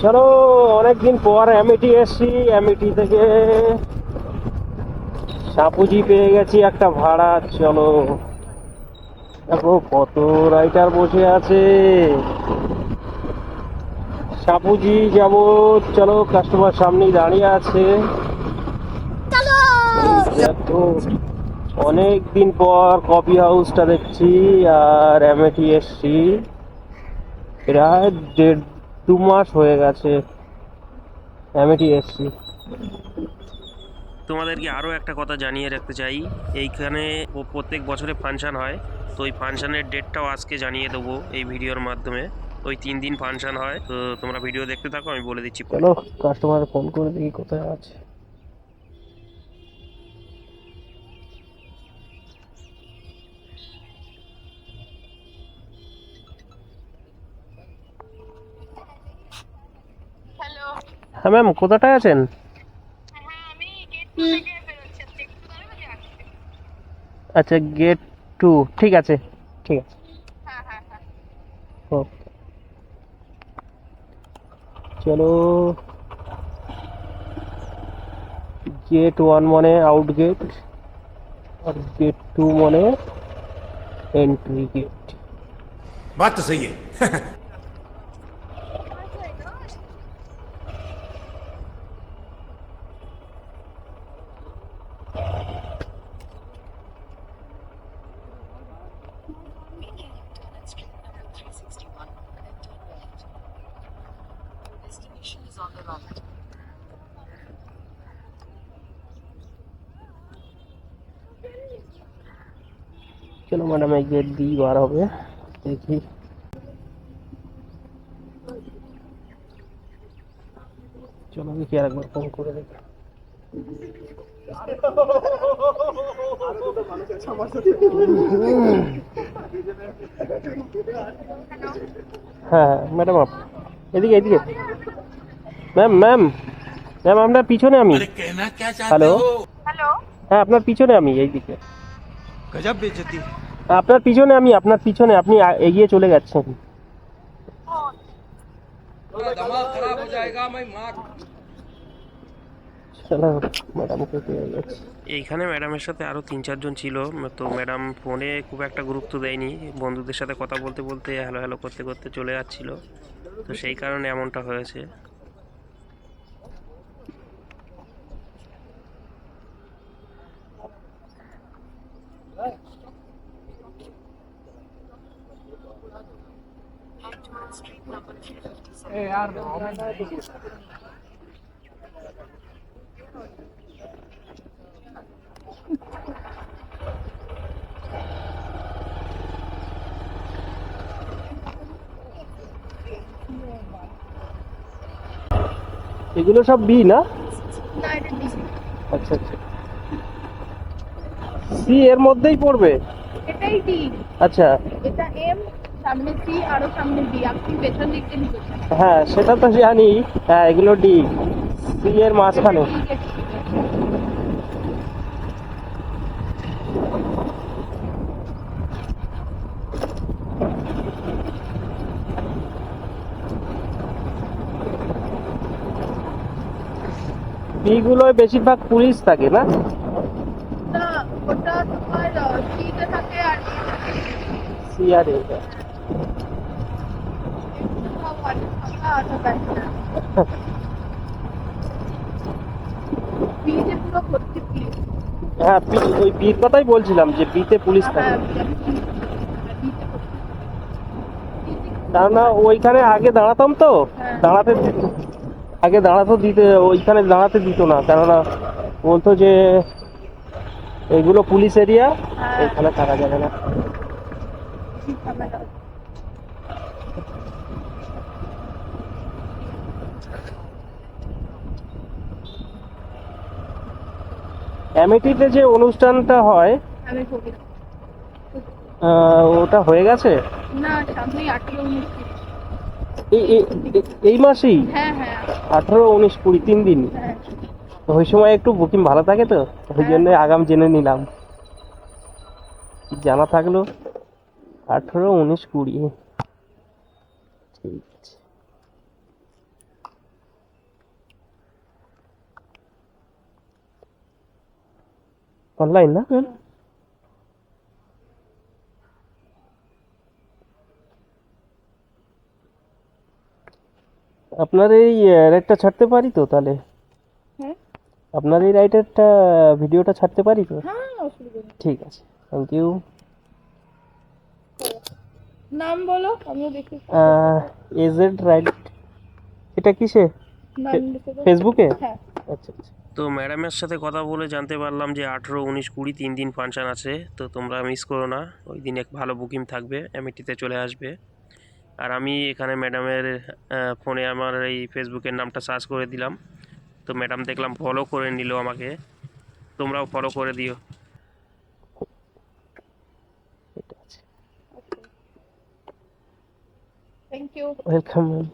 চলো, অনেকদিন পর অ্যামিটি এসছি। অ্যামিটি থেকে সাপুজি পেয়ে গেছি একটা ভাড়া। চলো, দেখো কত রাইটার বসে আছে। সাপুজি যাব। চলো, কাস্টমার সামনেই দাঁড়িয়ে আছে। দেখো, অনেক দিন পর কফি হাউসটা দেখছি আর অ্যামিটি এসছি। প্রায় 1.5-2 মাস হয়ে গেছে অ্যামিটি এসছি। তোমাদেরকে আরও একটা কথা জানিয়ে রাখতে চাই, এইখানে প্রত্যেক বছরে ফাংশন হয়। তো ওই ফাংশনের ডেটটাও আজকে জানিয়ে দেবো এই ভিডিওর মাধ্যমে। ওই 3 দিন ফাংশন হয়, তো তোমরা ভিডিও দেখতে থাকো, আমি বলে দিচ্ছি পরে। চলো, কাস্টমার ফোন করে দেখি কোথায় আছে। হ্যালো। হ্যাঁ ম্যাম, কোথাটায় আছেন? হ্যাঁ, আমি গেট 2 থেকে বেরোচ্ছি। আপনি একটু দাঁড়াবেন, আমি আসছি। আচ্ছা, গেট 2, ঠিক আছে, ঠিক আছে। হ্যাঁ হ্যাঁ হ্যাঁ। ওকে, চলো। গেট 1 মানে আউট গেট, আর গেট 2 মানে এন্ট্রি গেট। बात तो सही है। চলো ম্যাডাম, এই গেট দিয়ে বার হবে, দেখি। চলো, আমি কি আরেকবার ফোন করে দেখি। হ্যাঁ ম্যাডাম, এদিকে এদিকে। ম্যাম ম্যাম ম্যাম, আপনার পিছনে আমি। अरे कहना क्या चाहते হ্যালো। हो? হ্যালো। হ্যাঁ, আপনার পিছনে আমি, এইদিকে। गजब बेइज्जती। আপনার পিছনে আমি, আপনার পিছনে আপনি এগিয়ে চলে যাচ্ছেন। दिमाग खराब हो जाएगा। मैं माँ চলো, ম্যাডামকে পেয়ে গেছি। এইখানে ম্যাডামের সাথে আরও 3-4 জন ছিল। তো ম্যাডাম ফোনে খুব একটা গুরুত্ব দেয়নি, বন্ধুদের সাথে কথা বলতে বলতে হ্যালো হ্যালো করতে করতে চলে যাচ্ছিল। তো সেই কারণে এমনটা হয়েছে। এগুলো সব বি না? না, এটা ডি। আচ্ছা আচ্ছা, সি এর মধ্যেই পড়বে। এটাই ডি। আচ্ছা, এটা এম, সামনে সি, আরো সামনে ডি। আপনি পেছন দিক থেকে ঢুকেছেন। হ্যাঁ সেটা তো জানি। হ্যাঁ, এগুলো ডি, সি এর মাঝখানে। বি গুলোয় বেশিরভাগ পুলিশ থাকে না? ওটা তোমার সিতে থাকে আর এ থাকে। সি আর এ। বিতে পুরো ভর্তি পুলিশ। হ্যাঁ, ওই বির কথাই বলছিলাম যে বিতে পুলিশ থাকে। হ্যাঁ, বিতে ভর্তি। কেননা ওইখানে আগে দাঁড়াতাম তো, দাঁড়াতে আগে দাঁড়াতে দিতে, ওইখানে দাঁড়াতে দিত না, কেননা বলতো যে এগুলো পুলিশ এরিয়া, এখানে থাকা যাবে না। অ্যামিটিতে যে অনুষ্ঠানটা হয়, আমি কবি না। ওটা হয়ে গেছে না, সামনেই 18-19। এই মাসেই? হ্যাঁ হ্যাঁ 18, 19, 20, 3 দিন। হ্যাঁ। ওই সময় একটু বুকিং ভালো থাকে তো, ওই জন্য আগাম জেনে নিলাম, জানা থাকলো। 18, 19, 20, ঠিক আছে। অনলাইন না ম্যাম? আপনার এই রাইডটা ছাড়তে পারি তো তাহলে? হ্যাঁ আপনার এই রাইডারটা ভিডিওটা ছাড়তে পারি তো? হ্যাঁ অসুবিধা নেই। ঠিক আছে, থ্যাংক ইউ। নাম বলো আমিও দেখি। এজেড রাইড, এটা কিসে? নাম লিখে দাও। ফেসবুকে? হ্যাঁ আচ্ছা আচ্ছা। তো ম্যাডামের সাথে কথা বলে জানতে পারলাম যে 18, 19, 20 3 দিন ফাংশন আছে। তো তোমরা মিস করো না, ওই দিন এক ভালো বুকিং থাকবে, এমইটিতে চলে আসবে। আর আমি এখানে ম্যাডামের ফোনে আমার এই ফেসবুকের নামটা সার্চ করে দিলাম। তো ম্যাডাম দেখলাম ফলো করে নিল আমাকে, তোমরাও ফলো করে দিও। এটা আছে। Thank you. Welcome ma'am.